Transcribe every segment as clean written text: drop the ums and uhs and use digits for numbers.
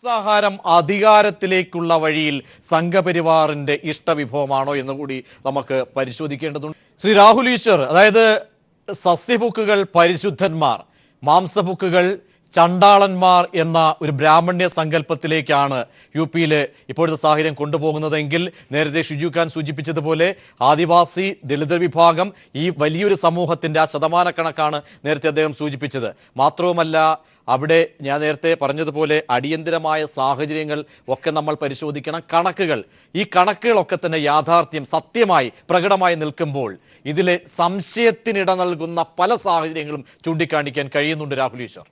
സാഹാരം അധികാരത്തിലേക്കുള്ള വഴിയിൽ സംഘപരിവാറിന്റെ ഇഷ്ടവിഭവമാണോ എന്ന് കൂടി നമുക്ക് പരിശോധിക്കേണ്ടതുണ്ട്. ശ്രീ രാഹുൽ ഈശ്വർ, അതായത് സസ്യഭുക്കുകൾ പരിശുദ്ധന്മാർ, മാംസഭുക്കുകൾ ചണ്ടാളന്മാർ എന്ന ഒരു ബ്രാഹ്മണ്യ സങ്കല്പത്തിലേക്കാണ് യു പിയിൽ ഇപ്പോഴത്തെ സാഹചര്യം കൊണ്ടുപോകുന്നതെങ്കിൽ നേരത്തെ ഷിജു ഖാൻ സൂചിപ്പിച്ചതുപോലെ ആദിവാസി ദളിത് വിഭാഗം ഈ വലിയൊരു സമൂഹത്തിൻ്റെ ആ ശതമാനക്കണക്കാണ് നേരത്തെ അദ്ദേഹം സൂചിപ്പിച്ചത്. മാത്രവുമല്ല, അവിടെ ഞാൻ നേരത്തെ പറഞ്ഞതുപോലെ അടിയന്തരമായ സാഹചര്യങ്ങൾ ഒക്കെ നമ്മൾ പരിശോധിക്കണം. ഈ കണക്കുകളൊക്കെ തന്നെ യാഥാർത്ഥ്യം സത്യമായി പ്രകടമായി നിൽക്കുമ്പോൾ ഇതിലെ സംശയത്തിനിട നൽകുന്ന പല സാഹചര്യങ്ങളും ചൂണ്ടിക്കാണിക്കാൻ കഴിയുന്നുണ്ട്. രാഹുൽ ഈശ്വർ,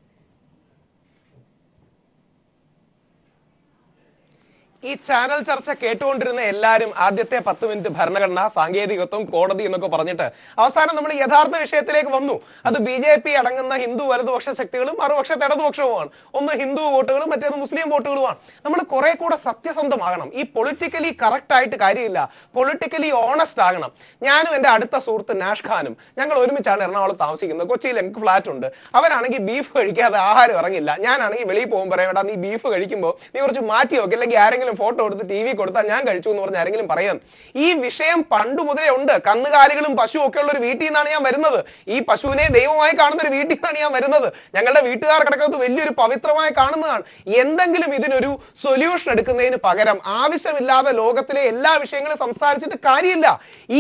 ഈ ചാനൽ ചർച്ച കേട്ടുകൊണ്ടിരുന്ന എല്ലാവരും ആദ്യത്തെ 10 മിനിറ്റ് ഭരണഘടന, സാങ്കേതികത്വം, കോടതി എന്നൊക്കെ പറഞ്ഞിട്ട് അവസാനം നമ്മൾ യഥാർത്ഥ വിഷയത്തിലേക്ക് വന്നു. അത് BJP അടങ്ങുന്ന ഹിന്ദു വലതുപക്ഷ ശക്തികളും മറുപക്ഷത്തെ ഇടതുപക്ഷവുമാണ്. ഒന്ന് ഹിന്ദു വോട്ടുകളും മറ്റേത് മുസ്ലിം വോട്ടുകളുമാണ്. നമ്മൾ കുറെ കൂടെ സത്യസന്ധമാകണം. ഈ പൊളിറ്റിക്കലി കറക്റ്റ് ആയിട്ട് കാര്യമില്ല, പൊളിറ്റിക്കലി ഓണസ്റ്റ് ആകണം. ഞാനും എൻ്റെ അടുത്ത സുഹൃത്ത് നാഷ് ഖാനും ഞങ്ങൾ ഒരുമിച്ചാണ് എറണാകുളത്ത് താമസിക്കുന്നത്. കൊച്ചിയിൽ എനിക്ക് ഫ്ലാറ്റ് ഉണ്ട്. അവരാണെങ്കിൽ ബീഫ് കഴിക്കാതെ ആഹാരം ഇറങ്ങില്ല. ഞാനാണെങ്കിൽ വെളിയിൽ പോകുമ്പോൾ പറയാം, നീ ബീഫ് കഴിക്കുമ്പോൾ നീ കുറച്ച് മാറ്റി വെക്കും, അല്ലെങ്കിൽ ആരെങ്കിലും ഫോട്ടോ എടുത്ത് TV കൊടുത്താൽ ഞാൻ കഴിച്ചു എന്ന് പറഞ്ഞ് ആരെങ്കിലും പറയാം. ഈ വിഷയം പണ്ട് മുതലേ ഉണ്ട്. കന്നുകാലികളും പശുവും ഒക്കെ ഉള്ള ഒരു വീട്ടിൽ നിന്നാണ് ഞാൻ വരുന്നത്. ഈ പശുവിനെ ദൈവമായി കാണുന്ന ഒരു വീട്ടിൽ നിന്നാണ് ഞാൻ വരുന്നത്. ഞങ്ങളുടെ വീട്ടുകാർ കിടക്കുന്നത് വലിയൊരു പവിത്രമായി കാണുന്നതാണ്. എന്തെങ്കിലും ഇതിനൊരു സൊല്യൂഷൻ എടുക്കുന്നതിന് പകരം ആവശ്യമില്ലാതെ ലോകത്തിലെ എല്ലാ വിഷയങ്ങളും സംസാരിച്ചിട്ട് കാര്യമില്ല.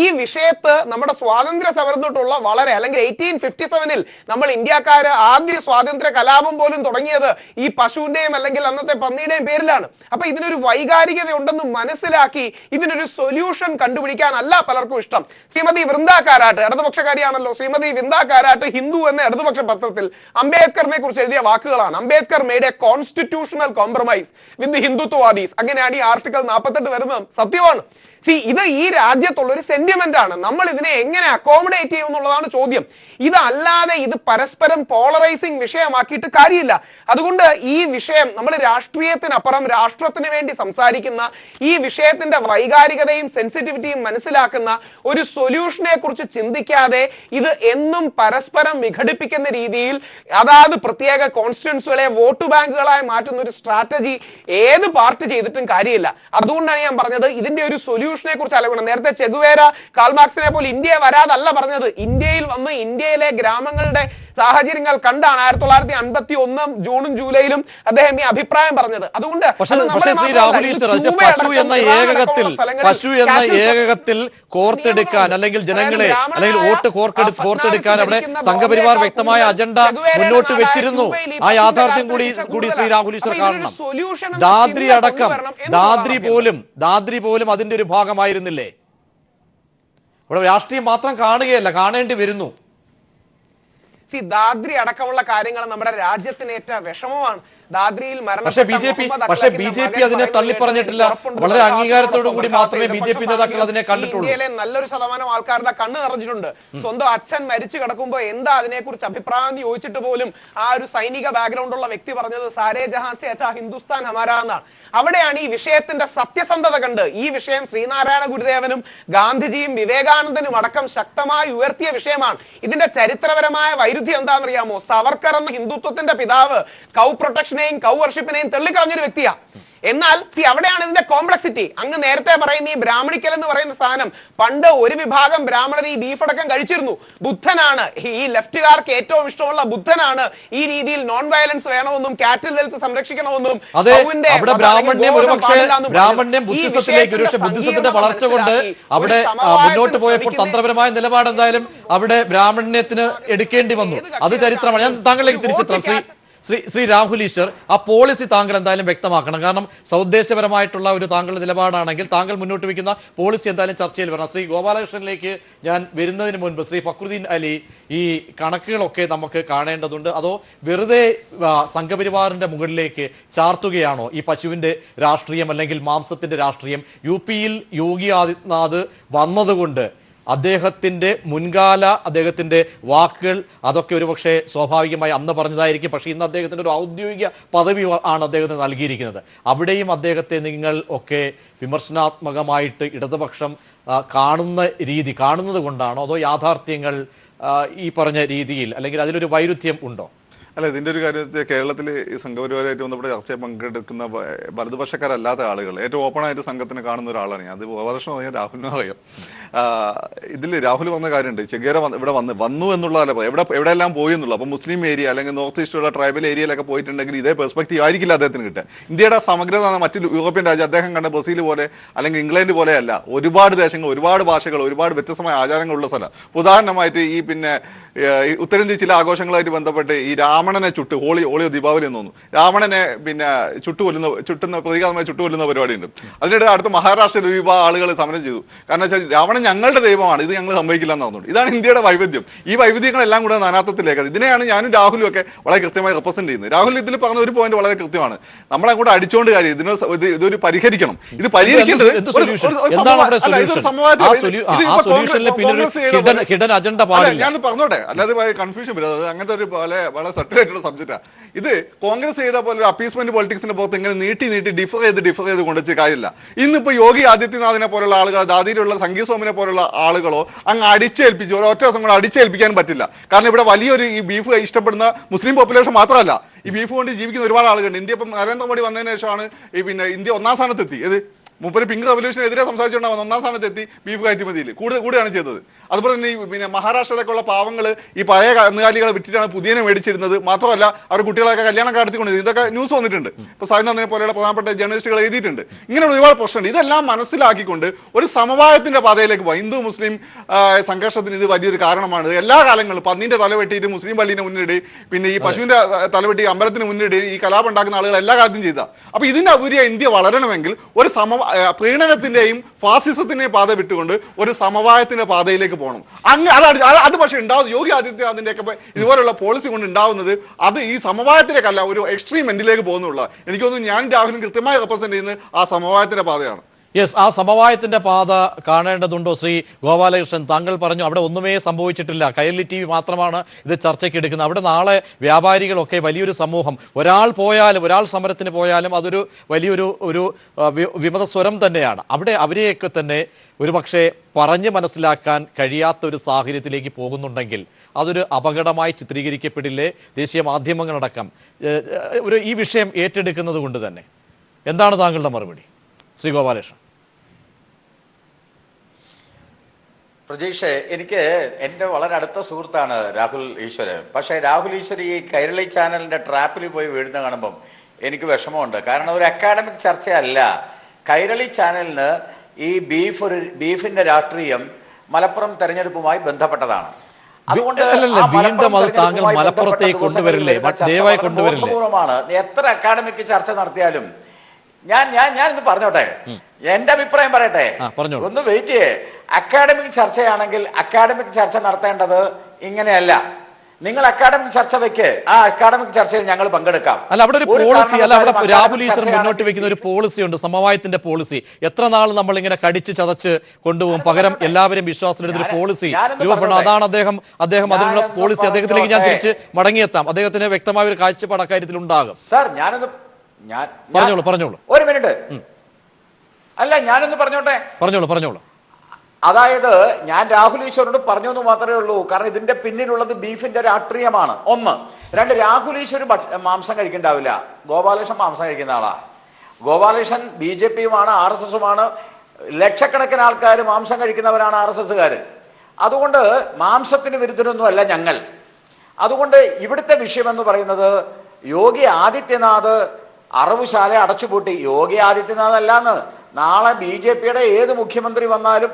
ഈ വിഷയത്ത് നമ്മുടെ സ്വാതന്ത്ര്യ സമരത്തോട്ടുള്ള വളരെ, അല്ലെങ്കിൽ 1857-ൽ നമ്മൾ ഇന്ത്യക്കാര് ആദ്യ സ്വാതന്ത്ര്യ കലാപം പോലും തുടങ്ങിയത് ഈ പശുവിന്റെയും അല്ലെങ്കിൽ അന്നത്തെ പന്നിയുടെയും പേരിലാണ്. അപ്പൊ ഇതിനൊരു വൈകാരികത ഉണ്ടെന്ന് മനസ്സിലാക്കി ഇതിനൊരു സൊല്യൂഷൻ കണ്ടുപിടിക്കാനല്ല പലർക്കും ഇഷ്ടം. ശ്രീമതി വൃന്ദ കാരാട്ട് ഇടതുപക്ഷക്കാരിയാണല്ലോ. ശ്രീമതി വൃന്ദ കാരാട്ട് ഹിന്ദു എന്ന ഇടതുപക്ഷ പത്രത്തിൽ അംബേദ്കറിനെ കുറിച്ച് എഴുതിയ വാക്കുകളാണ്. Ambedkar made a constitutional compromise with ഹിന്ദുത്വവാദീസ്. അങ്ങനെയാണ് ഈ ആർട്ടിക്കിൾ 48 വരുന്നത്. സത്യമാണ്. ഇത് ഈ രാജ്യത്തുള്ള ഒരു സെന്റിമെന്റ് ആണ്. നമ്മൾ ഇതിനെ എങ്ങനെ അക്കോമഡേറ്റ് ചെയ്യും എന്നുള്ളതാണ് ചോദ്യം. ഇതല്ലാതെ ഇത് പരസ്പരം പോളറൈസിങ് വിഷയമാക്കിയിട്ട് കാര്യമില്ല. അതുകൊണ്ട് ഈ വിഷയം നമ്മൾ രാഷ്ട്രീയത്തിനപ്പുറം രാഷ്ട്രത്തിന് വേണ്ടി സംസാരിക്കുന്ന, ഈ വിഷയത്തിന്റെ വൈകാരികതയും സെൻസിറ്റിവിറ്റിയും മനസ്സിലാക്കുന്ന ഒരു സൊല്യൂഷനെ കുറിച്ച് ചിന്തിക്കാതെ ഇത് എന്നും പരസ്പരം വിഘടിപ്പിക്കുന്ന രീതിയിൽ, അതാത് പ്രത്യേക കോൺസ്റ്റിറ്റ്യുവൻസികളെ വോട്ട് ബാങ്കുകളായി മാറ്റുന്ന ഒരു സ്ട്രാറ്റജി ഏത് പാർട്ടി ചെയ്തിട്ടും കാര്യമില്ല. അതുകൊണ്ടാണ് ഞാൻ പറഞ്ഞത് ഇതിന്റെ ഒരു സൊല്യൂഷനെ കുറിച്ച് ആലോചിക്കണം. നേരത്തെ ചെഗുവേര, കാൾമാർക്സിനെ പോലെ ഇന്ത്യ വരാതല്ല പറഞ്ഞത്. ഇന്ത്യയിൽ വന്ന് ഇന്ത്യയിലെ ഗ്രാമങ്ങളുടെ സാഹചര്യങ്ങൾ കണ്ടാണ് 1951 ജൂണും ജൂലൈയിലും അദ്ദേഹം ഈ അഭിപ്രായം പറഞ്ഞത്. അതുകൊണ്ട് പശു എന്ന ഏകകത്തിൽ കോർത്തെടുക്കാൻ, അല്ലെങ്കിൽ ജനങ്ങളെ, അല്ലെങ്കിൽ വോട്ട് കോർത്തെടുക്കാൻ അവിടെ സംഘപരിവാർ വ്യക്തമായ അജണ്ട മുന്നോട്ട് വെച്ചിരുന്നു. ആ യാഥാർത്ഥ്യം കൂടി ശ്രീ രാഹുൽ ഈശ്വർ കാണണം. ദാദ്രി പോലും അതിന്റെ ഒരു ഭാഗമായിരുന്നില്ലേ? ഇവിടെ രാഷ്ട്രീയം മാത്രം കാണുകയല്ല, കാണേണ്ടി വരുന്നു. ദാദ്രി അടക്കമുള്ള കാര്യങ്ങൾ നമ്മുടെ രാജ്യത്തിനേറ്റ വിഷമമാണ്. ദാദ്രിയിൽ പക്ഷേ BJP അതിനെ തള്ളിപ്പറഞ്ഞിട്ടില്ല. വളരെ അംഗീകാരത്തോടു കൂടി മാത്രമേ BJP നേതാക്കൾ അതിനെ കണ്ടിട്ടുള്ളൂ. ഇന്ത്യയിലെ നല്ലൊരു ശതമാനം ആൾക്കാരുടെ കണ്ണ് നിറഞ്ഞിട്ടുണ്ട്. സ്വന്തം അച്ഛൻ മരിച്ചു കിടക്കുമ്പോൾ എന്താ അതിനെക്കുറിച്ച് അഭിപ്രായം എന്ന് ചോദിച്ചിട്ട് പോലും ആ ഒരു സൈനിക ബാക്ക്ഗ്രൗണ്ട് ഉള്ള വ്യക്തി പറഞ്ഞത് സാരേ ജഹാൻ സേ അച്ഛാ ഹിന്ദുസ്ഥാൻ ഹമാരാ എന്നാണ്. അവിടെയാണ് ഈ വിഷയത്തിന്റെ സത്യസന്ധത കണ്ട് ഈ വിഷയം ശ്രീനാരായണ ഗുരുദേവനും ഗാന്ധിജിയും വിവേകാനന്ദനും അടക്കം ശക്തമായി ഉയർത്തിയ വിഷയമാണ്. ഇതിന്റെ ചരിത്രപരമായ വൈരുദ്ധ്യം എന്താണെന്നറിയാമോ? സവർക്കർ എന്ന ഹിന്ദുത്വത്തിന്റെ പിതാവ് കൗ പ്രൊട്ടക്ഷനെയും കൗ വർഷിപ്പിനെയും തള്ളിക്കളഞ്ഞൊരു വ്യക്തിയാ. എന്നാൽ അവിടെയാണ് ഇതിന്റെ കോംപ്ലക്സിറ്റി. അങ്ങ് നേരത്തെ പറയുന്ന ഈ ബ്രാഹ്മണിക്കൽ എന്ന് പറയുന്ന സാധനം, പണ്ട് ഒരു വിഭാഗം ബ്രാഹ്മണർ ഈ ബീഫ് അടക്കം കഴിച്ചിരുന്നു. ബുദ്ധനാണ്, ഈ ലെഫ്റ്റുകാർക്ക് ഏറ്റവും ഇഷ്ടമുള്ള ബുദ്ധനാണ് ഈ രീതിയിൽ നോൺ വയലൻസ് വേണമെന്നും കാറ്റൽ വെൽത്ത് സംരക്ഷിക്കണമെന്നും ബുദ്ധിസത്തിന്റെ വളർച്ച കൊണ്ട് അവിടെ മുന്നോട്ട് പോയപ്പോൾ തന്ത്രപരമായ നിലപാട് എന്തായാലും അവിടെ ബ്രാഹ്മണ്യത്തിന് എടുക്കേണ്ടി വന്നു. അത് ചരിത്രമാണ്. ഞാൻ താങ്കളിലേക്ക് തിരിച്ചെത്താം. ശ്രീ രാഹുൽ ഈശ്വർ, ആ പോളിസി താങ്കൾ എന്തായാലും വ്യക്തമാക്കണം. കാരണം സൗദ്ദേശപരമായിട്ടുള്ള ഒരു താങ്കളുടെ നിലപാടാണെങ്കിൽ താങ്കൾ മുന്നോട്ട് വയ്ക്കുന്ന പോളിസി എന്തായാലും ചർച്ചയിൽ വരണം. ശ്രീ ഗോപാലകൃഷ്ണനിലേക്ക് ഞാൻ വരുന്നതിന് മുൻപ് ശ്രീ ഫക്രുദ്ദീൻ അലി, ഈ കണക്കുകളൊക്കെ നമുക്ക് കാണേണ്ടതുണ്ട്. അതോ വെറുതെ സംഘപരിവാറിന്റെ മുകളിലേക്ക് ചാർത്തുകയാണോ ഈ പശുവിന്റെ രാഷ്ട്രീയം, അല്ലെങ്കിൽ മാംസത്തിന്റെ രാഷ്ട്രീയം? UP-യിൽ യോഗി ആദിത്യനാഥ് വന്നതുകൊണ്ട് അദ്ദേഹത്തിന്റെ വാക്കുകൾ അതൊക്കെ ഒരുപക്ഷെ സ്വാഭാവികമായി അന്ന് പറഞ്ഞതായിരിക്കും. പക്ഷേ ഇന്ന് അദ്ദേഹത്തിന്റെ ഒരു ഔദ്യോഗിക പദവി ആണ് അദ്ദേഹത്തിന് നൽകിയിരിക്കുന്നത്. അവിടെയും അദ്ദേഹത്തെ നിങ്ങൾ ഒക്കെ വിമർശനാത്മകമായിട്ട് ഇടതുപക്ഷം കാണുന്നത് കൊണ്ടാണോ, അതോ യാഥാർത്ഥ്യങ്ങൾ ഈ പറഞ്ഞ രീതിയിൽ, അല്ലെങ്കിൽ അതിലൊരു വൈരുദ്ധ്യം ഉണ്ടോ? അല്ല, ഇതിൻ്റെ ഒരു കാര്യം വെച്ചാൽ കേരളത്തിൽ ഈ സംഘപരിവാരമായിട്ട് ബന്ധപ്പെട്ട് ചർച്ചയിൽ പങ്കെടുക്കുന്ന വലതുപക്ഷക്കാരല്ലാത്ത ആളുകൾ ഏറ്റവും ഓപ്പണായിട്ട് സംഘത്തിന് കാണുന്ന ഒരാളാണ് ഞാൻ. അത് ഗോപാലകൃഷ്ണൻ പറഞ്ഞാൽ രാഹുലിനും അറിയാം. ഇതിൽ രാഹുൽ വന്ന കാര്യമുണ്ട്, ചെഗേര ഇവിടെ വന്നു എന്നുള്ളതല്ല, എവിടെയെല്ലാം പോയി എന്നുള്ളത്. അപ്പോൾ മുസ്ലിം ഏരിയ അല്ലെങ്കിൽ നോർത്ത് ഈസ്റ്റുള്ള ട്രൈബൽ ഏരിയയിലൊക്കെ പോയിട്ടുണ്ടെങ്കിൽ ഇതേ പെർസ്പെക്റ്റീവ് ആയിരിക്കില്ല അദ്ദേഹത്തിന് കിട്ടുക. ഇന്ത്യയുടെ സമഗ്രത മറ്റു യൂറോപ്യൻ രാജ്യം അദ്ദേഹം കണ്ട ബ്രസീൽ പോലെ അല്ലെങ്കിൽ ഇംഗ്ലണ്ട് പോലെയല്ല. ഒരുപാട് ദേശങ്ങൾ, ഒരുപാട് ഭാഷകൾ, ഒരുപാട് വ്യത്യസ്തമായ ആചാരങ്ങളുള്ള സ്ഥലം. ഉദാഹരണമായിട്ട് ഈ ഉത്തരേന്ത്യ ചില ആഘോഷങ്ങളായിട്ട് ബന്ധപ്പെട്ട് ഈ രാവണനെ ഹോളിയോ ദീപാവലി എന്ന് തോന്നുന്നു, രാവണനെ ചുട്ടുന്ന പ്രതീകാത്മകമായി ചുട്ടുകൊല്ലുന്ന പരിപാടിയുണ്ട്. അതിനിടെ അടുത്ത മഹാരാഷ്ട്രയിൽ ഒരു വിഭാഗം ആളുകൾ സമരം ചെയ്തു. കാരണം വെച്ചാൽ രാവണൻ ഞങ്ങളുടെ ദൈവമാണ്, ഇത് ഞങ്ങൾ സമ്മതിക്കില്ല എന്ന് പറഞ്ഞുകൊണ്ട്. ഇതാണ് ഇന്ത്യയുടെ വൈവിധ്യം. ഈ വൈവിധ്യങ്ങളെല്ലാം കൂടെ നാനാത്വത്തിലേക്ക്, ഇതിനെയാണ് ഞാനും രാഹുലും ഒക്കെ വളരെ കൃത്യമായി റെപ്രസെന്റ് ചെയ്യുന്നത്. രാഹുൽ ഇതിൽ പറഞ്ഞ ഒരു പോയിന്റ് വളരെ കൃത്യമാണ്. നമ്മളങ്ങോട്ട് അടിച്ചോണ്ട് കാര്യം ഇതൊരു പരിഹരിക്കണം. ഇത് പരിഹരിക്കേണ്ടത് ഞാൻ പറഞ്ഞോട്ടെ, അല്ലാതെ കൺഫ്യൂഷൻ വരും. അത് അങ്ങനത്തെ ഒരു വളരെ സട്ടിലായിട്ടുള്ള സബ്ജക്റ്റാണ് ഇത്. കോൺഗ്രസ് ചെയ്ത പോലെ അപ്പീസ്മെന്റ് പൊളിറ്റിക്സിന്റെ പുറത്ത് ഇങ്ങനെ നീട്ടി ഡിഫർ ചെയ്ത് കൊണ്ടുവച്ച കാര്യമില്ല. ഇന്നിപ്പോ യോഗി ആദിത്യനാഥിനെ പോലുള്ള ആളുകൾ, ദാദിയിലുള്ള സംഗീത് സോമിനെ പോലുള്ള ആളുകളോ അങ്ങ് അടിച്ചേൽപ്പിച്ച് ഒറ്റ ദിവസം കൂടെ അടിച്ചേൽപ്പിക്കാൻ പറ്റില്ല. കാരണം ഇവിടെ വലിയൊരു ഈ ബീഫ് ഇഷ്ടപ്പെടുന്ന മുസ്ലിം പോപ്പുലേഷൻ മാത്രമല്ല, ഈ ബീഫ് കൊണ്ട് ജീവിക്കുന്ന ഒരുപാട് ആളുകളുണ്ട്. ഇന്ത്യ ഇപ്പം നരേന്ദ്രമോദി വന്നതിന് ശേഷമാണ് ഇന്ത്യ ഒന്നാം സ്ഥാനത്തെത്തി. മൂപ്പര് പിങ്ക് റവല്യൂഷനെതിരെ സംസാരിച്ചുകൊണ്ടാണ് ഒന്നാം സ്ഥാനത്തെത്തി ബീഫ് കയറ്റുമതിയിൽ കൂടുകയാണ് ചെയ്തത്. അതുപോലെ തന്നെ ഈ മഹാരാഷ്ട്രയിലൊക്കെയുള്ള പാവങ്ങൾ ഈ പഴയ കന്നുകാലികളെ വിറ്റിട്ടാണ് പുതിയനെ മേടിച്ചിരുന്നത്. മാത്രമല്ല അവർ കുട്ടികളൊക്കെ കല്യാണം നടത്തിക്കൊണ്ടിരുന്നത്. ഇതൊക്കെ ന്യൂസ് വന്നിട്ടുണ്ട്. ഇപ്പോൾ സായിനാഥിനെ പോലെയുള്ള പ്രധാനപ്പെട്ട ജേർണലിസ്റ്റുകൾ എഴുതിയിട്ടുണ്ട്. ഇങ്ങനെയുള്ള ഒരുപാട് പ്രശ്നമുണ്ട്. ഇതെല്ലാം മനസ്സിലാക്കിക്കൊണ്ട് ഒരു സമവായത്തിന്റെ പാതയിലേക്ക് പോകാം. ഹിന്ദു മുസ്ലിം സംഘർഷത്തിന് ഇത് വലിയൊരു കാരണമാണ്. എല്ലാ കാലങ്ങളും പന്നീന്റെ തല വെട്ടിയിട്ട് മുസ്ലിം പള്ളിനെ മുന്നിട്ട്, പിന്നെ ഈ പശുവിന്റെ തലവെട്ടി അമ്പലത്തിന് മുന്നിട്ട് ഈ കലാപം ഉണ്ടാക്കുന്ന ആളുകൾ എല്ലാ കാലത്തും ചെയ്ത. അപ്പൊ ഇതിന്റെ ഉപരി ഇന്ത്യ വളരണമെങ്കിൽ ഒരു പ്രീണനത്തിന്റെയും ഫാസിസത്തിന്റെയും പാത വിട്ടുകൊണ്ട് ഒരു സമവായത്തിന്റെ പാതയിലേക്ക് പോകണം. അത് പക്ഷെ ഉണ്ടാവും യോഗി ആദിത്യനാഥിന്റെ ഒക്കെ ഇതുപോലുള്ള പോളിസി കൊണ്ട് ഉണ്ടാവുന്നത് അത് ഈ സമവായത്തിലേക്കല്ല, ഒരു എക്സ്ട്രീം എൻഡിലേക്ക് പോകുന്നുള്ള. എനിക്ക് തോന്നുന്നു ഞാൻ രാഹുലും കൃത്യമായി റെപ്രസെന്റ് ചെയ്യുന്നത് ആ സമവായത്തിന്റെ പാതയാണ്. യെസ്, ആ സമവായത്തിന്റെ പാത കാണേണ്ടതുണ്ടോ ശ്രീ ഗോപാലകൃഷ്ണൻ? താങ്കൾ പറഞ്ഞു അവിടെ ഒന്നുമേ സംഭവിച്ചിട്ടില്ല, കൈരളി TV മാത്രമാണ് ഇത് ചർച്ചയ്ക്ക് എടുക്കുന്നത്. അവിടെ നാളെ വ്യാപാരികളൊക്കെ വലിയൊരു സമൂഹം, ഒരാൾ സമരത്തിന് പോയാലും അതൊരു വലിയൊരു വിമത സ്വരം തന്നെയാണ്. അവിടെ അവരെയൊക്കെ തന്നെ ഒരുപക്ഷെ പറഞ്ഞ് മനസ്സിലാക്കാൻ കഴിയാത്ത ഒരു സാഹചര്യത്തിലേക്ക് പോകുന്നുണ്ടെങ്കിൽ അതൊരു അപകടമായി ചിത്രീകരിക്കപ്പെടില്ലേ ദേശീയ മാധ്യമങ്ങളടക്കം ഈ വിഷയം ഏറ്റെടുക്കുന്നത് കൊണ്ട് തന്നെ? എന്താണ് താങ്കളുടെ മറുപടി ശ്രീ ഗോപാലകൃഷ്ണൻ? പ്രജീഷ്, എനിക്ക് എൻ്റെ വളരെ അടുത്ത സുഹൃത്താണ് രാഹുൽ ഈശ്വരൻ. പക്ഷേ രാഹുൽ ഈശ്വർ ഈ കൈരളി ചാനലിൻ്റെ ട്രാപ്പിൽ പോയി വീഴുന്ന കാണുമ്പം എനിക്ക് വിഷമമുണ്ട്. കാരണം ഒരു അക്കാഡമിക് ചർച്ചയല്ല. കൈരളി ചാനലിന് ഈ ബീഫിന്റെ രാഷ്ട്രീയം മലപ്പുറം തെരഞ്ഞെടുപ്പുമായി ബന്ധപ്പെട്ടതാണ്. അതുകൊണ്ട് വീണ്ടും അത് താങ്കൾ മലപ്പുറത്തേക്ക് കൊണ്ടുവരില്ലേ? ദയവായി കൊണ്ടുവരില്ലേ? എത്ര അക്കാഡമിക് ചർച്ച നടത്തിയാലും ഞാനിത് പറഞ്ഞോട്ടെ, എന്റെ അഭിപ്രായം പറയട്ടെ, ഒന്ന് വെയിറ്റ് ചെയ്യേ. അക്കാഡമിക് ചർച്ചയാണെങ്കിൽ അക്കാഡമിക് ചർച്ച നടത്തേണ്ടത് ഇങ്ങനെയല്ല. നിങ്ങൾ അക്കാഡമിക് ചർച്ച വെക്ക്, ആ അക്കാഡമിക് ചർച്ചയിൽ ഞങ്ങൾ പങ്കെടുക്കാം. അല്ല, അവിടെ ഒരു പോളിസി അല്ല, അവിടെ രാഹുൽ ഈശ്വർ മുന്നോട്ട് വെക്കുന്ന ഒരു പോളിസി ഉണ്ട്, സമവായത്തിന്റെ പോളിസി. എത്ര നാൾ നമ്മൾ ഇങ്ങനെ കടിച്ച് ചതച്ച് കൊണ്ടുപോകും? പകരം എല്ലാവരും വിശ്വാസത്തിലെടുത്തൊരു പോളിസി രൂപപ്പെടണം. അതാണ് അദ്ദേഹം അതിനുള്ള പോളിസി. അദ്ദേഹത്തിലേക്ക് ഞാൻ തിരിച്ച് മടങ്ങിയെത്താം. അദ്ദേഹത്തിന് വ്യക്തമായ ഒരു കാഴ്ചപ്പാട് അക്കാര്യത്തിൽ ഉണ്ടാകും. സാർ പറഞ്ഞോളൂ. ഒരു മിനിറ്റ്. അല്ല, ഞാനൊന്ന് പറഞ്ഞോളൂ. അതായത് ഞാൻ രാഹുൽ ഈശ്വരോട് പറഞ്ഞു എന്ന് മാത്രമേ ഉള്ളൂ. കാരണം ഇതിന്റെ പിന്നിലുള്ളത് ബീഫിന്റെ രാഷ്ട്രീയമാണ്. ഒന്ന്. രണ്ട്, രാഹുൽ ഈശ്വർ മാംസം കഴിക്കണ്ടാവില്ല. ഗോപാലകൃഷ്ണൻ മാംസം കഴിക്കുന്ന ആളാ. ഗോപാലകൃഷ്ണൻ BJP-യുമാണ്, RSS-ഉമാണ്. ലക്ഷക്കണക്കിന് ആൾക്കാർ മാംസം കഴിക്കുന്നവരാണ് RSS-കാര്. അതുകൊണ്ട് മാംസത്തിന് വിരുദ്ധരൊന്നുമല്ല ഞങ്ങൾ. അതുകൊണ്ട് ഇവിടുത്തെ വിഷയം എന്ന് പറയുന്നത് യോഗി ആദിത്യനാഥ് അറവുശാല അടച്ചുപൂട്ടി. യോഗി ആദിത്യനാഥ് അല്ലാന്ന്, നാളെ BJP-യുടെ ഏത് മുഖ്യമന്ത്രി വന്നാലും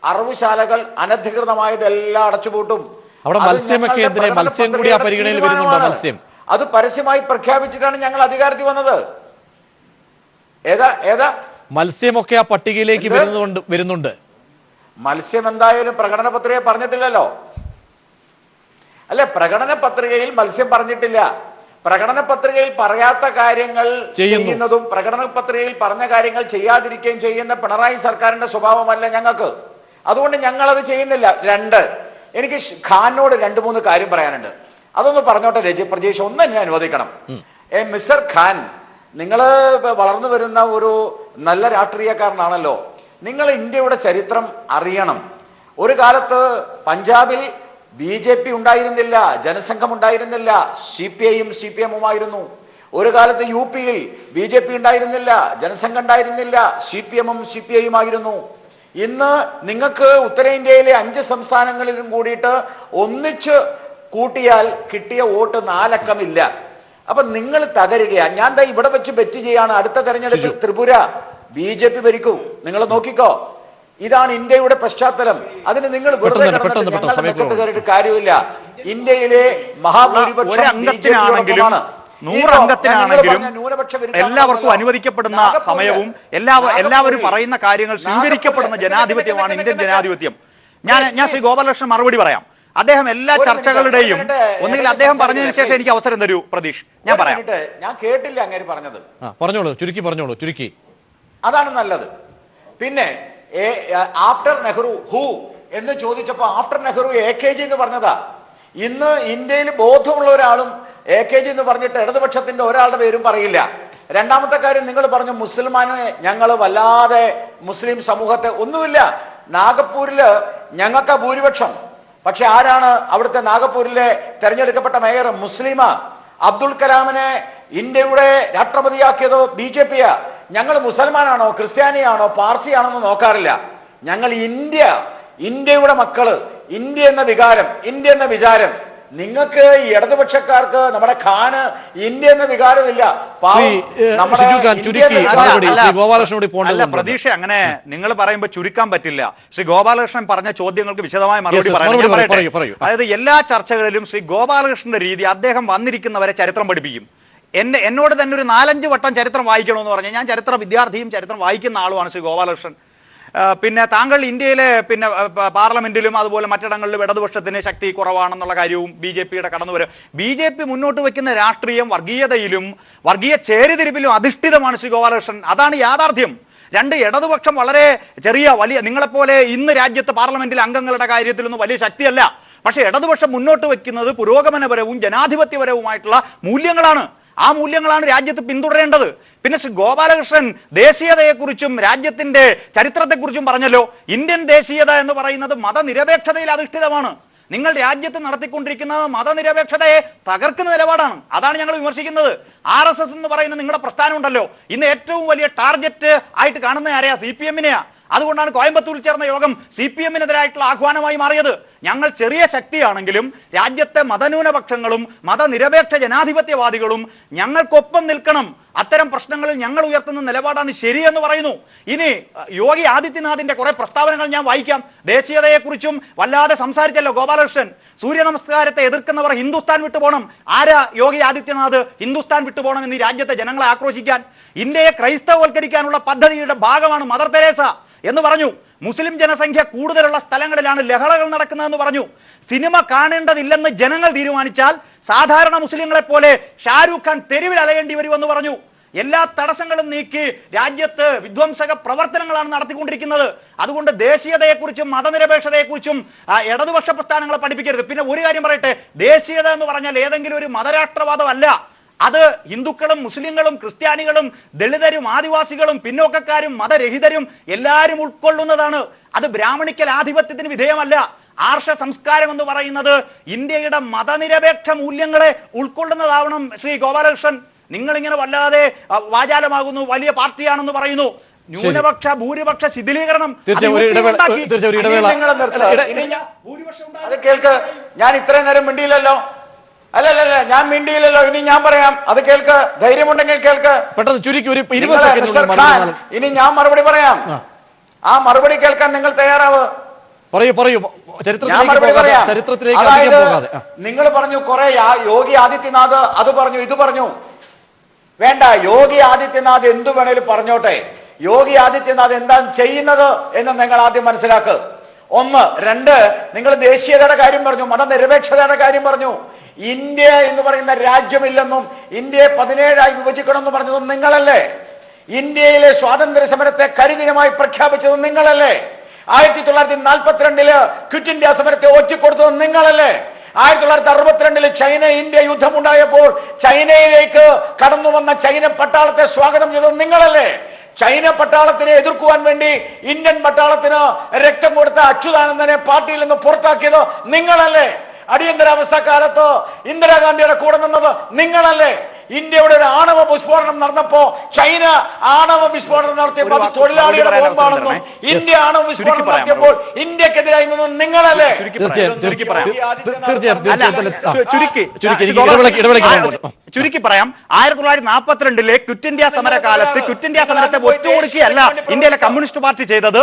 അറവുശാലകൾ അനധികൃതമായതെല്ലാം അടച്ചുപൂട്ടും. അവിടെ മത്സ്യമൊക്കെ എന്തിനാ? മത്സ്യം കൂടി ആ പരിഗണനയിൽ വരുന്നുണ്ടോ? മത്സ്യം അത് പരസ്യമായി പ്രഖ്യാപിച്ചിട്ടാണ് ഞങ്ങൾ അധികാരത്തിൽ വന്നത്. ഏതാ മത്സ്യമൊക്കെ ആ പട്ടികയിലേക്ക് വരുന്നുണ്ട്. മത്സ്യം എന്തായാലും പ്രകടന പത്രിക പറഞ്ഞിട്ടില്ലല്ലോ. അല്ലെ, പ്രകടന പത്രികയിൽ മത്സ്യം പറഞ്ഞിട്ടില്ല. പ്രകടന പത്രികയിൽ പറയാത്ത കാര്യങ്ങൾ ചെയ്യുന്നതും പ്രകടന പത്രികയിൽ പറഞ്ഞ കാര്യങ്ങൾ ചെയ്യാതിരിക്കുകയും ചെയ്യുന്ന പിണറായി സർക്കാരിന്റെ സ്വഭാവമല്ല ഞങ്ങൾക്ക്. അതുകൊണ്ട് ഞങ്ങൾ അത് ചെയ്യുന്നില്ല. രണ്ട്, എനിക്ക് ഖാനോട് 2-3 കാര്യം പറയാനുണ്ട്. അതൊന്ന് പറഞ്ഞോട്ടെ പ്രജീഷ്, ഒന്ന് എന്നെ അനുവദിക്കണം. മിസ്റ്റർ ഖാൻ, നിങ്ങൾ വളർന്നു വരുന്ന ഒരു നല്ല രാഷ്ട്രീയക്കാരനാണല്ലോ. നിങ്ങൾ ഇന്ത്യയുടെ ചരിത്രം അറിയണം. ഒരു കാലത്ത് പഞ്ചാബിൽ BJP ഉണ്ടായിരുന്നില്ല, ജനസംഘം ഉണ്ടായിരുന്നില്ല, CPIയും CPMുമായിരുന്നു. ഒരു കാലത്ത് UPയിൽ BJP ഉണ്ടായിരുന്നില്ല, ജനസംഘം ഉണ്ടായിരുന്നില്ല, CPMും CPIയുമായിരുന്നു. ഇന്ന് നിങ്ങൾക്ക് ഉത്തരേന്ത്യയിലെ 5 സംസ്ഥാനങ്ങളിലും കൂടിയിട്ട് ഒന്നിച്ച് കൂട്ടിയാൽ കിട്ടിയ വോട്ട് 4 അക്കമില്ല. അപ്പൊ നിങ്ങൾ തകരുകയാണ്. ഞാൻ ഇവിടെ വെച്ച് ബെറ്റ് ചെയ്യാണ്, അടുത്ത തെരഞ്ഞെടുപ്പിൽ ത്രിപുര BJP ഭരിക്കൂ. നിങ്ങൾ നോക്കിക്കോ. ഇതാണ് ഇന്ത്യയുടെ പശ്ചാത്തലം. അതിന് നിങ്ങൾ വെറുതെ കയറിയിട്ട് കാര്യമില്ല. ഇന്ത്യയിലെ മഹാഭൂരിപക്ഷം അംഗത്തിനാണെങ്കിലും 100 അംഗത്തിനാണെങ്കിലും എല്ലാവർക്കും അനുവദിക്കപ്പെടുന്ന സമയവും എല്ലാവരും പറയുന്ന കാര്യങ്ങൾ സ്വീകരിക്കപ്പെടുന്ന ജനാധിപത്യമാണ് ഇന്ത്യൻ ജനാധിപത്യം. ഞാൻ ശ്രീ ഗോപാലകൃഷ്ണൻ മറുപടി പറയാം. അദ്ദേഹം എല്ലാ ചർച്ചകളുടെയും ഒന്നുകിൽ അദ്ദേഹം പറഞ്ഞതിന് ശേഷം എനിക്ക് അവസരം തരൂ പ്രതീഷ്, ഞാൻ പറയാം. ഞാൻ കേട്ടില്ല അങ്ങനെ പറഞ്ഞത്. പറഞ്ഞോളൂ, ചുരുക്കി. അതാണ് നല്ലത്. പിന്നെ ആഫ്റ്റർ നെഹ്റു ഹൂ എന്ന് ചോദിച്ചപ്പോൾ ആഫ്റ്റർ നെഹ്റു AKG എന്ന് പറഞ്ഞതാ. ഇന്ന് ഇന്ത്യയിൽ ബോധമുള്ള ഒരാളും AKG എന്ന് പറഞ്ഞിട്ട് ഇടതുപക്ഷത്തിന്റെ ഒരാളുടെ പേരും പറയില്ല. രണ്ടാമത്തെ കാര്യം, നിങ്ങൾ പറഞ്ഞു മുസ്ലിമാനെ ഞങ്ങൾ വല്ലാതെ മുസ്ലിം സമൂഹത്തെ ഒന്നുമില്ല. നാഗപ്പൂരില് ഞങ്ങൾക്ക് ഭൂരിപക്ഷം. പക്ഷെ ആരാണ് അവിടുത്തെ നാഗപ്പൂരിലെ തെരഞ്ഞെടുക്കപ്പെട്ട മേയർ? മുസ്ലിമാ. അബ്ദുൽ കലാമിനെ ഇന്ത്യയുടെ രാഷ്ട്രപതിയാക്കിയതോ BJPയാ. ഞങ്ങൾ മുസൽമാനാണോ ക്രിസ്ത്യാനിയാണോ പാർസിയാണോന്ന് നോക്കാറില്ല. ഞങ്ങൾ ഇന്ത്യയുടെ മക്കള്, ഇന്ത്യ എന്ന വികാരം, ഇന്ത്യ എന്ന വിചാരം. നിങ്ങൾക്ക് ഈ ഇടതുപക്ഷക്കാർക്ക് നമ്മുടെ ഖാന് ഇന്ത്യ എന്ന വികാരമില്ല. പ്രതീക്ഷ അങ്ങനെ നിങ്ങൾ പറയുമ്പോൾ ചുരുക്കാൻ പറ്റില്ല. ശ്രീ ഗോപാലകൃഷ്ണൻ പറഞ്ഞ ചോദ്യങ്ങൾക്ക് വിശദമായ മറുപടി പറയാം. അതായത് എല്ലാ ചർച്ചകളിലും ശ്രീ ഗോപാലകൃഷ്ണന്റെ രീതി, അദ്ദേഹം വന്നിരിക്കുന്നവരെ ചരിത്രം പഠിപ്പിക്കും. എന്നോട് തന്നെ ഒരു 4-5 വട്ടം ചരിത്രം വായിക്കണമെന്ന് പറഞ്ഞാൽ ഞാൻ ചരിത്ര വിദ്യാർത്ഥിയും ചരിത്രം വായിക്കുന്ന ആളുമാണ് ശ്രീ ഗോപാലകൃഷ്ണൻ. പിന്നെ താങ്കൾ ഇന്ത്യയിലെ പാർലമെന്റിലും അതുപോലെ മറ്റിടങ്ങളിലും ഇടതുപക്ഷത്തിന് ശക്തി കുറവാണെന്നുള്ള കാര്യവും BJPയുടെ കടന്നുവരും. BJP മുന്നോട്ട് വെക്കുന്ന രാഷ്ട്രീയം വർഗീയതയിലും വർഗീയ ചേരിതിരിപ്പിലും അധിഷ്ഠിതമാണ് ശ്രീ ഗോപാലകൃഷ്ണൻ. അതാണ് യാഥാർത്ഥ്യം. 2 ഇടതുപക്ഷം വളരെ വലിയ നിങ്ങളെപ്പോലെ ഇന്ന് രാജ്യത്ത് പാർലമെന്റിലെ അംഗങ്ങളുടെ കാര്യത്തിലൊന്നും വലിയ ശക്തിയല്ല. പക്ഷേ ഇടതുപക്ഷം മുന്നോട്ട് വെക്കുന്നത് പുരോഗമനപരവും ജനാധിപത്യപരവുമായിട്ടുള്ള മൂല്യങ്ങളാണ്. ആ മൂല്യങ്ങളാണ് രാജ്യത്ത് പിന്തുടരേണ്ടത്. പിന്നെ ശ്രീ ഗോപാലകൃഷ്ണൻ ദേശീയതയെക്കുറിച്ചും രാജ്യത്തിന്റെ ചരിത്രത്തെക്കുറിച്ചും പറഞ്ഞല്ലോ. ഇന്ത്യൻ ദേശീയത എന്ന് പറയുന്നത് മതനിരപേക്ഷതയിൽ അധിഷ്ഠിതമാണ്. നിങ്ങൾ രാജ്യത്ത് നടത്തിക്കൊണ്ടിരിക്കുന്നത് മതനിരപേക്ഷതയെ തകർക്കുന്ന നിലപാടാണ്. അതാണ് ഞങ്ങൾ വിമർശിക്കുന്നത്. RSS എന്ന് പറയുന്ന നിങ്ങളുടെ പ്രസ്ഥാനം ഉണ്ടല്ലോ, ഇന്ന് ഏറ്റവും വലിയ ടാർഗറ്റ് ആയിട്ട് കാണുന്ന ആരെയാ? CPM-നെയാ. അതുകൊണ്ടാണ് കോയമ്പത്തൂരിൽ ചേർന്ന യോഗം CPM-നെതിരായിട്ടുള്ള ആഹ്വാനമായി മാറിയത്. ഞങ്ങൾ ചെറിയ ശക്തിയാണെങ്കിലും രാജ്യത്തെ മതന്യൂനപക്ഷങ്ങളും മതനിരപേക്ഷ ജനാധിപത്യവാദികളും ഞങ്ങൾക്കൊപ്പം നിൽക്കണം. അത്തരം പ്രശ്നങ്ങളിൽ ഞങ്ങൾ ഉയർത്തുന്ന നിലപാടാണ് ശരിയെന്ന് പറയുന്നു. ഇനി യോഗി ആദിത്യനാഥിന്റെ കുറെ പ്രസ്താവനകൾ ഞാൻ വായിക്കാം. ദേശീയതയെക്കുറിച്ചും വല്ലാതെ സംസാരിച്ചല്ലോ ഗോപാലകൃഷ്ണൻ. സൂര്യ നമസ്കാരത്തെ എതിർക്കുന്നവർ ഹിന്ദുസ്ഥാൻ വിട്ടുപോകണം. ആരാ യോഗി ആദിത്യനാഥ് ഹിന്ദുസ്ഥാൻ വിട്ടുപോകണം എന്ന് ഈ രാജ്യത്തെ ജനങ്ങളെ ആക്രോശിക്കാൻ? ഇന്ത്യയെ ക്രൈസ്തവവൽക്കരിക്കാനുള്ള പദ്ധതിയുടെ ഭാഗമാണ് മദർ തെരേസ എന്ന് പറഞ്ഞു. മുസ്ലിം ജനസംഖ്യ കൂടുതലുള്ള സ്ഥലങ്ങളിലാണ് ലഹളകൾ നടക്കുന്നതെന്ന് പറഞ്ഞു. സിനിമ കാണേണ്ടതില്ലെന്ന് ജനങ്ങൾ തീരുമാനിച്ചാൽ സാധാരണ മുസ്ലിങ്ങളെ പോലെ ഷാരൂഖ് ഖാൻ തെരുവിൽ അലയേണ്ടി വരുമെന്ന് പറഞ്ഞു. എല്ലാ തടസ്സങ്ങളും നീക്കി രാജ്യത്ത് വിധ്വംസക പ്രവർത്തനങ്ങളാണ് നടത്തിക്കൊണ്ടിരിക്കുന്നത്. അതുകൊണ്ട് ദേശീയതയെക്കുറിച്ചും മതനിരപേക്ഷതയെക്കുറിച്ചും ഇടതുപക്ഷ പ്രസ്ഥാനങ്ങളെ പഠിപ്പിക്കരുത്. പിന്നെ ഒരു കാര്യം പറയട്ടെ, ദേശീയത എന്ന് പറഞ്ഞാൽ ഏതെങ്കിലും ഒരു മതരാഷ്ട്രവാദമല്ല. അത് ഹിന്ദുക്കളും മുസ്ലിങ്ങളും ക്രിസ്ത്യാനികളും ദളിതരും ആദിവാസികളും പിന്നോക്കക്കാരും മതരഹിതരും എല്ലാവരും ഉൾക്കൊള്ളുന്നതാണ്. അത് ബ്രാഹ്മണിക്കൽ ആധിപത്യത്തിന് വിധേയമല്ല. ആർഷ സംസ്കാരം എന്ന് പറയുന്നത് ഇന്ത്യയുടെ മതനിരപേക്ഷ മൂല്യങ്ങളെ ഉൾക്കൊള്ളുന്നതാവണം. ശ്രീ ഗോപാലകൃഷ്ണൻ, നിങ്ങളിങ്ങനെ വല്ലാതെ വാചാലമാകുന്നു, വലിയ പാർട്ടിയാണെന്ന് പറയുന്നു. ന്യൂനപക്ഷ ഭൂരിപക്ഷ ശിഥിലീകരണം കേൾക്ക്. ഞാൻ ഇത്രയും നേരം മിണ്ടിയില്ലല്ലോ. അല്ലല്ല, ഞാൻ മിണ്ടിയില്ലല്ലോ. ഇനി ഞാൻ പറയാം, അത് കേൾക്ക്. ധൈര്യമുണ്ടെങ്കിൽ കേൾക്ക്. പെട്ടെന്ന് ചുരുക്കി ഒരു ഇനി ഞാൻ മറുപടി പറയാം. ആ മറുപടി കേൾക്കാൻ നിങ്ങൾ തയ്യാറാവ്? പറയൂ. നിങ്ങൾ പറഞ്ഞു കുറെ യോഗി ആദിത്യനാഥ് അത് പറഞ്ഞു ഇത് പറഞ്ഞു. വേണ്ട, യോഗി ആദിത്യനാഥ് എന്തു വേണേലും പറഞ്ഞോട്ടെ. യോഗി ആദിത്യനാഥ് എന്താണ് ചെയ്യുന്നത് എന്ന് നിങ്ങൾ ആദ്യം മനസ്സിലാക്ക്. 1. 2, നിങ്ങൾ ദേശീയതയുടെ കാര്യം പറഞ്ഞു, മതനിരപേക്ഷതയുടെ കാര്യം പറഞ്ഞു. ഇന്ത്യ എന്ന് പറയുന്ന രാജ്യമില്ലെന്നും ഇന്ത്യയെ 17ആയി വിഭജിക്കണമെന്ന് പറഞ്ഞതും നിങ്ങളല്ലേ? ഇന്ത്യയിലെ സ്വാതന്ത്ര്യ സമരത്തെ കരിദിനമായി പ്രഖ്യാപിച്ചതും നിങ്ങളല്ലേ? 1942 ക്വിറ്റ് ഇന്ത്യ സമരത്തെ ഒറ്റിക്കൊടുത്തതും നിങ്ങളല്ലേ? 1962 ചൈന ഇന്ത്യ യുദ്ധമുണ്ടായപ്പോൾ ചൈനയിലേക്ക് കടന്നു വന്ന ചൈന പട്ടാളത്തെ സ്വാഗതം ചെയ്തതും നിങ്ങളല്ലേ? ചൈന പട്ടാളത്തിനെ എതിർക്കുവാൻ വേണ്ടി ഇന്ത്യൻ പട്ടാളത്തിന് രക്തം കൊടുത്ത അച്യുതാനന്ദനെ പാർട്ടിയിൽ നിന്ന് പുറത്താക്കിയത് നിങ്ങളല്ലേ? അടിയന്തരാവസ്ഥ കാലത്ത് ഇന്ദിരാഗാന്ധിയുടെ കൂടെ നിന്നത് നിങ്ങളല്ലേ? ഇന്ത്യയുടെ ഒരു ആണവ വിസ്ഫോടനം നടന്നപ്പോ ചൈന ആണവ വിസ്ഫോടനം നടത്തിയപ്പോൾ അത് തൊഴിലാളികളുടെ ബോംബാണെന്നും ഇന്ത്യ ആണവ വിസ്ഫോടനം നടത്തിയപ്പോൾ ഇന്ത്യക്കെതിരായി നിന്നും നിങ്ങളല്ലേ? ചുരുക്കി പറയാം, 1942 ക്വിറ്റ് ഇന്ത്യ സമരകാലത്ത് ക്വിറ്റ് ഇന്ത്യ സമരത്തെ ഒറ്റുകൊടുക്കുകയല്ല ഇന്ത്യയിലെ കമ്മ്യൂണിസ്റ്റ് പാർട്ടി ചെയ്തത്.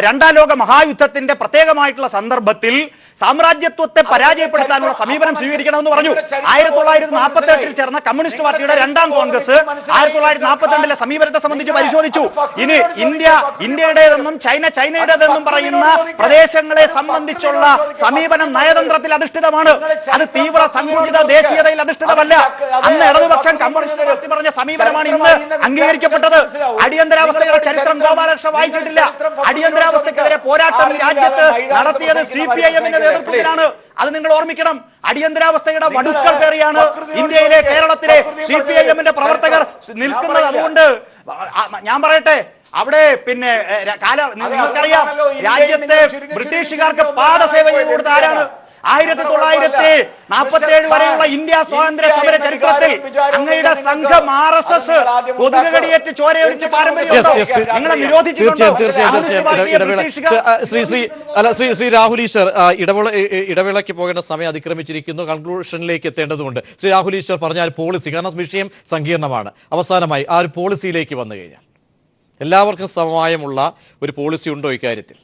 രണ്ടാം ലോക മഹായുദ്ധത്തിന്റെ പ്രത്യേകമായിട്ടുള്ള സന്ദർഭത്തിൽ സാമ്രാജ്യത്വത്തെ പരാജയപ്പെടുത്താനുള്ള സമീപനം സ്വീകരിക്കണമെന്ന് പറഞ്ഞു. 1948 ചേർന്ന കമ്മ്യൂണിസ്റ്റ് പാർട്ടിയുടെ രണ്ടാം കോൺഗ്രസ് 1942 സമീപനത്തെ സംബന്ധിച്ച് പരിശോധിച്ചു. ഇനി ഇന്ത്യയുടേതെന്നും ചൈനയുടേതെന്നും പറയുന്ന പ്രദേശങ്ങളെ സംബന്ധിച്ചുള്ള സമീപനം നയതന്ത്രത്തിൽ അധിഷ്ഠിതമാണ്. അത് തീവ്ര സങ്കുചിത ദേശീയതയിൽ അധിഷ്ഠിതമല്ല. അന്ന് ഇടതുപക്ഷം കമ്മ്യൂണിസ്റ്റ് പാർട്ടി പറഞ്ഞ സമീപനമാണ് ഇന്ന് അംഗീകരിക്കപ്പെട്ടത്. അടിയന്തരാവസ്ഥയുടെ ചരിത്രം ഗോപാലകൃഷ്ണൻ വായിച്ചിട്ടില്ല. അടിയന്തരാവസ്ഥക്കെതിരെ പോരാട്ടം ഈ രാജ്യത്ത് നടത്തിയത് CPIM-ന്റെ നേതൃത്വത്തിലാണ്. അത് നിങ്ങൾ ഓർമ്മിക്കണം. അടിയന്തരാവസ്ഥയുടെ വടുക്കൾ പേറിയാണ് ഇന്ത്യയിലെ കേരളത്തിലെ CPIM-ന്റെ പ്രവർത്തകർ നിൽക്കുന്നത്. അതുകൊണ്ട് ഞാൻ പറയട്ടെ, അവിടെ പിന്നെ നിങ്ങൾക്കറിയാം, രാജ്യത്തെ ബ്രിട്ടീഷുകാർക്ക് പാദസേവ ചെയ്തു കൊടുത്ത ആരാണ്? 1947 വരെയുള്ള ഇന്ത്യ സ്വാതന്ത്ര്യ സമര ചരിത്രത്തിൽ അങ്ങയുടെ സംഘം RSS കൊതുകടിയേറ്റ് ചോരയൊലിച്ച് നിങ്ങളെ ശ്രീ രാഹുൽ ഈശ്വർ, ഇടവേളയ്ക്ക് പോകേണ്ട സമയം അതിക്രമിച്ചിരിക്കുന്നു. കൺക്ലൂഷനിലേക്ക് എത്തേണ്ടതുണ്ട്. ശ്രീ രാഹുൽ ഈശ്വർ പറഞ്ഞാൽ പോളിസി, കാരണം വിഷയം സങ്കീർണമാണ്. അവസാനമായി ആ ഒരു പോളിസിയിലേക്ക് വന്നു കഴിഞ്ഞാൽ എല്ലാവർക്കും സമവായമുള്ള ഒരു പോളിസി ഉണ്ടോ ഇക്കാര്യത്തിൽ?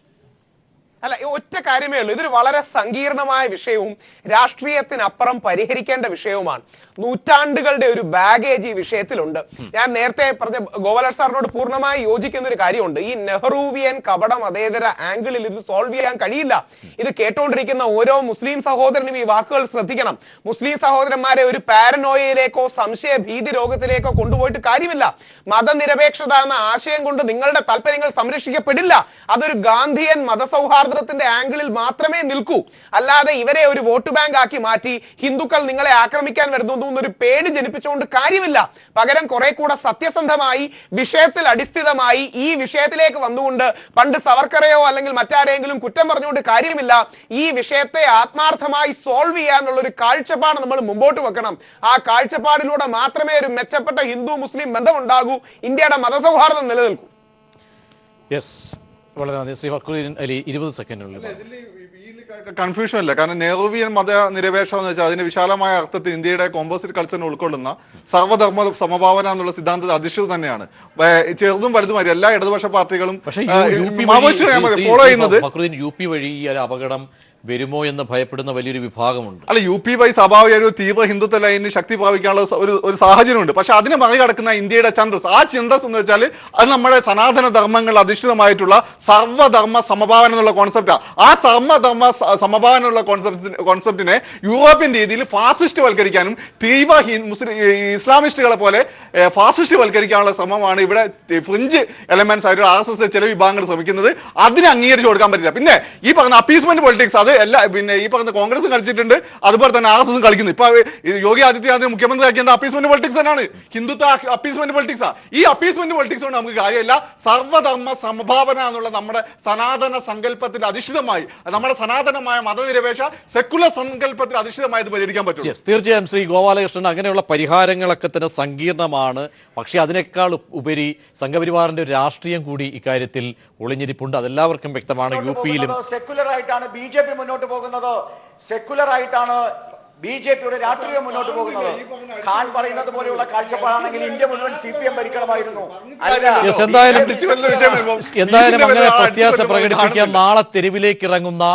അല്ല, ഒറ്റ കാര്യമേ ഉള്ളൂ. ഇതൊരു വളരെ സങ്കീർണമായ വിഷയവും രാഷ്ട്രീയത്തിനപ്പുറം പരിഹരിക്കേണ്ട വിഷയവുമാണ്. നൂറ്റാണ്ടുകളുടെ ഒരു ബാഗേജ് ഈ വിഷയത്തിലുണ്ട്. ഞാൻ നേരത്തെ പറഞ്ഞ ഗോപാലകൃഷ്ണൻ സാറിനോട് പൂർണ്ണമായി യോജിക്കുന്ന ഒരു കാര്യമുണ്ട്. ഈ നെഹ്റൂവിയൻ കപട മതേതര ആംഗിളിൽ ഇത് സോൾവ് ചെയ്യാൻ കഴിയില്ല. ഇത് കേട്ടോണ്ടിരിക്കുന്ന ഓരോ മുസ്ലിം സഹോദരനും ഈ വാക്കുകൾ ശ്രദ്ധിക്കണം. മുസ്ലിം സഹോദരന്മാരെ ഒരു പാരനോയയിലേക്കോ സംശയ ഭീതി രോഗത്തിലേക്കോ കൊണ്ടുപോയിട്ട് കാര്യമില്ല. മതനിരപേക്ഷത എന്ന ആശയം കൊണ്ട് നിങ്ങളുടെ താല്പര്യങ്ങൾ സംരക്ഷിക്കപ്പെടില്ല. അതൊരു ഗാന്ധിയൻ മതസൗഹാർദ്ദത്തിന്റെ ആംഗിളിൽ മാത്രമേ നിൽക്കൂ. അല്ലാതെ ഇവരെ ഒരു വോട്ട് ബാങ്ക് ആക്കി മാറ്റി ഹിന്ദുക്കൾ നിങ്ങളെ ആക്രമിക്കാൻ വരുന്നു എന്നൊരു പേടി ജനിപ്പിച്ചുകൊണ്ട് കാര്യമില്ല. പകരം കുറെ കൂടെ സത്യസന്ധമായി വിഷയത്തിൽ അടിസ്ഥിതമായി ഈ വിഷയത്തിലേക്ക് വന്നുകൊണ്ട് പണ്ട് സവർക്കറെയോ അല്ലെങ്കിൽ മറ്റാരെങ്കിലും കുറ്റം പറഞ്ഞുകൊണ്ട് കാര്യമില്ല. ഈ വിഷയത്തെ ആത്മാർത്ഥമായി സോൾവ് ചെയ്യാനുള്ള ഒരു കാഴ്ചപ്പാട് നമ്മൾ മുമ്പോട്ട് വെക്കണം. ആ കാഴ്ചപ്പാടിലൂടെ മാത്രമേ ഒരു മെച്ചപ്പെട്ട ഹിന്ദു മുസ്ലിം ബന്ധമുണ്ടാകൂ, ഇന്ത്യയുടെ മതസൗഹാർദ്ദം നിലനിൽക്കൂ. വളരെ നന്ദി. ശ്രീ ഫക്രുദ്ദീൻ അലി, 20 സെക്കൻഡിനുള്ളിൽ. കൺഫ്യൂഷൻ ഇല്ല. കാരണം നെഹ്റുവിയൻ മതനിരപേക്ഷം എന്ന് വെച്ചാൽ അതിന് വിശാലമായ അർത്ഥത്തിൽ ഇന്ത്യയുടെ കോമ്പോസിറ്റ് കൾച്ചറിനെ ഉൾക്കൊള്ളുന്ന സർവ്വധർമ്മ സമഭാവന എന്നുള്ള സിദ്ധാന്തത്തിൽ അധിഷ്ഠിതം തന്നെയാണ്. ചെറുതും വലുതുമായി എല്ലാ ഇടതുപക്ഷ പാർട്ടികളും ഫോളോ ചെയ്യുന്നത്. UP വഴി ഈ ഒരു അപകടം വരുമോ എന്ന് ഭയപ്പെടുന്ന വലിയൊരു വിഭാഗമുണ്ട്. അല്ല, UP വഴി സ്വാഭാവിക ഒരു തീവ്ര ഹിന്ദുത്വ ലൈനിന് ശക്തി പ്രാപിക്കാനുള്ള ഒരു സാഹചര്യമുണ്ട്. പക്ഷെ അതിനെ മറികടക്കുന്ന ഇന്ത്യയുടെ ഛന്ദസ്, ആ ഛന്ദസ് എന്ന് വെച്ചാൽ അത് നമ്മുടെ സനാതന ധർമ്മങ്ങൾ അധിഷ്ഠിതമായിട്ടുള്ള സർവ്വധർമ്മ സമഭാവന എന്നുള്ള കോൺസെപ്റ്റാണ്. ആ സർവ്വധർമ്മ സമഭാവന എന്നുള്ള കോൺസെപ്റ്റിനെ യൂറോപ്യൻ രീതിയിൽ ഫാസിസ്റ്റ് വൽക്കരിക്കാനും തീവ്ര ഇസ്ലാമിസ്റ്റുകളെ പോലെ ഫാസിസ്റ്റ് വൽക്കരിക്കാനുള്ള ശ്രമമാണ് ഇവിടെ ഫ്രിഞ്ച് എലമെന്റ്സ് ആയിട്ട് RSS ചില വിഭാഗങ്ങൾ ശ്രമിക്കുന്നത്. അതിനെ അംഗീകരിച്ചു കൊടുക്കാൻ പറ്റില്ല. പിന്നെ ഈ പറഞ്ഞ അപ്പീസ്മെന്റ് പൊളിറ്റിക്സ്, അത് പിന്നെ ഈ പറഞ്ഞ കോൺഗ്രസും കളിച്ചിട്ടുണ്ട്, അതുപോലെ തന്നെ RSS കളിക്കുന്നു. ഇപ്പൊ യോഗി ആദിത്യനാഥ് മുഖ്യമന്ത്രി ആക്കിയത് അപ്പീസ്മെന്റ് പൊളിറ്റിക്സ് തന്നെയാണ്, ഹിന്ദുത്വ അപ്പീസ്മെന്റ് പൊളിറ്റിക്സാ. ഈ അപ്പീസ്മെന്റ് പൊളിറ്റിക്സ് കൊണ്ട് നമുക്ക് കാര്യമില്ല. സർവ്വധർമ്മ സമഭാവന എന്നുള്ള നമ്മുടെ സനാതന സങ്കല്പത്തിൽ അധിഷ്ഠിതമായി, നമ്മുടെ സനാതനമായ മതനിരപേക്ഷ സെക്കുലർ സങ്കല്പത്തിൽ അധിഷ്ഠിതമായി ഇത് പരിഹരിക്കാൻ പറ്റും. തീർച്ചയായും ശ്രീ ഗോപാലകൃഷ്ണൻ, അങ്ങനെയുള്ള പരിഹാരങ്ങളൊക്കെ തന്നെ സങ്കീർണമാണ്. പക്ഷേ അതിനേക്കാൾ ഉപരി സംഘപരിവാറിന്റെ ഒരു രാഷ്ട്രീയം കൂടി ഇക്കാര്യത്തിൽ ഒളിഞ്ഞിരിപ്പുണ്ട്. അതെല്ലാവർക്കും വ്യക്തമാണ്. UP-യിലും സെക്കുലർ ആയിട്ടാണ് BJP മുന്നോട്ട് പോകുന്നത്. സെക്കുലർ ആയിട്ടാണ് BJP-യുടെ രാഷ്ട്രീയം മുന്നോട്ട് പോകുന്നത്. ഖാൻ പറയുന്നത് പോലെയുള്ള കാഴ്ചപ്പാടാണെങ്കിൽ ഇന്ത്യ മുഴുവൻ CPM ഭരിക്കണമായിരുന്നു. എന്തായാലും അങ്ങനെ പ്രത്യാശ പ്രകടിപ്പിക്കാൻ നാളെ തെരുവിലേക്ക് ഇറങ്ങുന്ന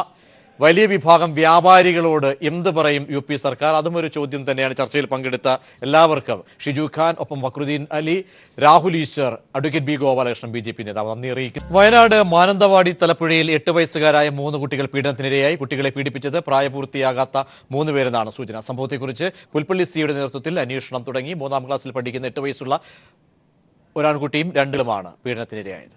വലിയ വിഭാഗം വ്യാപാരികളോട് എന്ത് പറയും UP സർക്കാർ? അതും ഒരു ചോദ്യം തന്നെയാണ്. ചർച്ചയിൽ പങ്കെടുത്ത എല്ലാവർക്കും ഷിജു ഖാൻ, ഒപ്പം Fakhruddin Ali, Rahul Easwar, advocate B Gopalakrishnan BJP നേതാവ് നന്ദി അറിയിക്കും. വയനാട് മാനന്തവാടി തലപ്പുഴയിൽ 8 വയസ്സുകാരായ 3 കുട്ടികൾ പീഡനത്തിനിരയായി. കുട്ടികളെ പീഡിപ്പിച്ചത് പ്രായപൂർത്തിയാകാത്ത 3 പേരെന്നാണ് സൂചന. സംഭവത്തെക്കുറിച്ച് പുൽപ്പള്ളി സിയുടെ നേതൃത്വത്തിൽ അന്വേഷണം തുടങ്ങി. 3ാം ക്ലാസ്സിൽ പഠിക്കുന്ന 8 വയസ്സുള്ള ഒരാൺകുട്ടിയും 2ലുമാണ് പീഡനത്തിനിരയായത്.